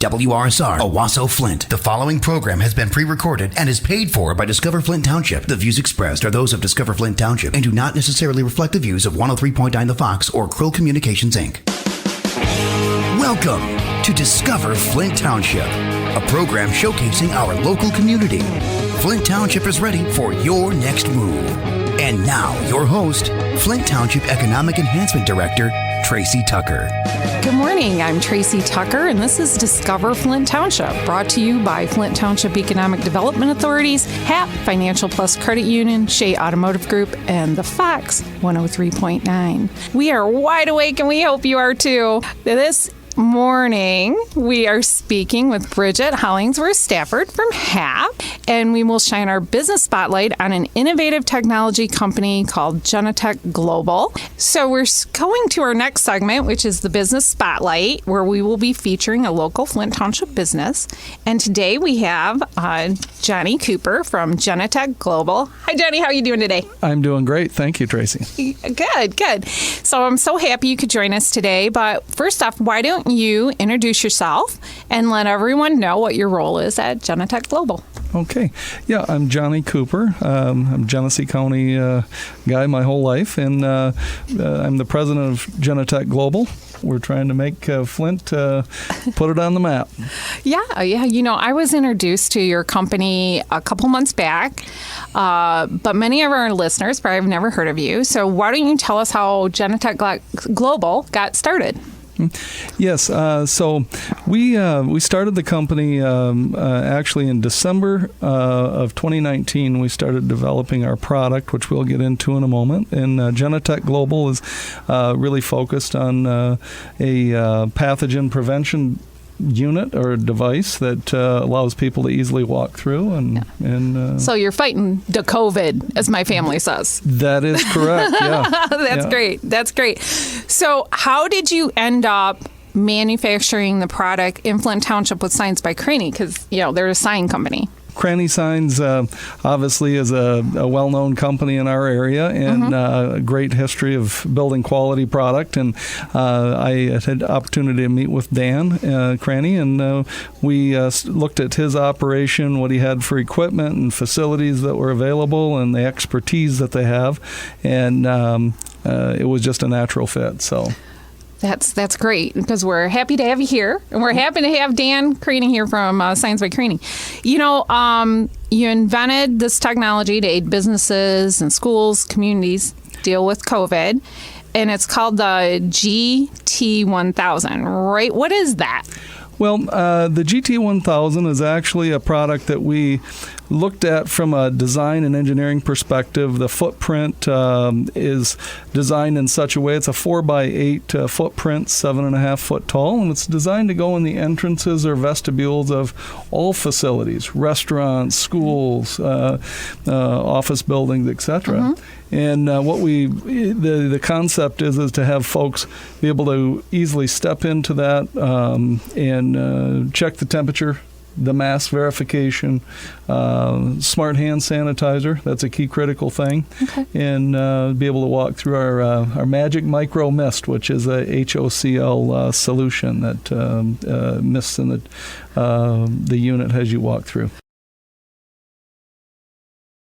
WRSR, Owasso, Flint. The following program has been pre-recorded and is paid for by Discover Flint Township. The views expressed are those of Discover Flint Township and do not necessarily reflect the views of 103.9 The Fox or Krill Communications, Inc. Welcome to Discover Flint Township, a program showcasing our local community. Flint Township is ready for your next move. And now, your host, Flint Township Economic Enhancement Director, Tracy Tucker. Good morning. I'm Tracy Tucker, and this is Discover Flint Township, brought to you by Flint Township Economic Development Authorities, HAP, Financial Plus Credit Union, Shea Automotive Group, and the Fox 103.9. We are wide awake, and we hope you are too. This morning, we are speaking with Bridget Hollingsworth Stafford from HAP, and we will shine our business spotlight on an innovative technology company called Genatek Global. So we're going to our next segment, which is the business spotlight, where we will be featuring a local Flint Township business. And today we have Johnny Cooper from Genatek Global. Hi, Johnny. How are you doing today? I'm doing great. Thank you, Tracy. Good. So I'm so happy you could join us today. But first off, why don't you introduce yourself and let everyone know what your role is at Genatek Global? Okay. Yeah, I'm Johnny Cooper. I'm a Genesee County guy my whole life, and I'm the president of Genatek Global. We're trying to make Flint put it on the map. Yeah. You know, I was introduced to your company a couple months back, but many of our listeners probably have never heard of you. So why don't you tell us how Genatek Global got started? Yes. So we started the company actually in December of 2019. We started developing our product, which we'll get into in a moment. And Genatek Global is really focused on a pathogen prevention unit or device that allows people to easily walk through and so you're fighting the COVID, as my family says. That is correct. Yeah. That's great. So how did you end up manufacturing the product in Flint Township with Signs by Craney? Because they're a sign company. Craney Signs obviously is a well-known company in our area and a great history of building quality product. And I had the opportunity to meet with Dan Craney, and we looked at his operation, what he had for equipment and facilities that were available, and the expertise that they have. And it was just a natural fit. So. That's great, because we're happy to have you here, and we're happy to have Dan Craney here from Signs by Craney. You invented this technology to aid businesses and schools, communities deal with COVID, and it's called the GT1000, right? What is that? Well, the GT1000 is actually a product that we looked at from a design and engineering perspective. The footprint is designed in such a way, it's a 4x8 footprint, 7.5 foot tall, and it's designed to go in the entrances or vestibules of all facilities, restaurants, schools, office buildings, etc. And the concept is to have folks be able to easily step into that and check the temperature, the mask verification, smart hand sanitizer. That's a key critical thing. Okay. And be able to walk through our Magic Micro Mist, which is a HOCl solution that mists in the unit as you walk through.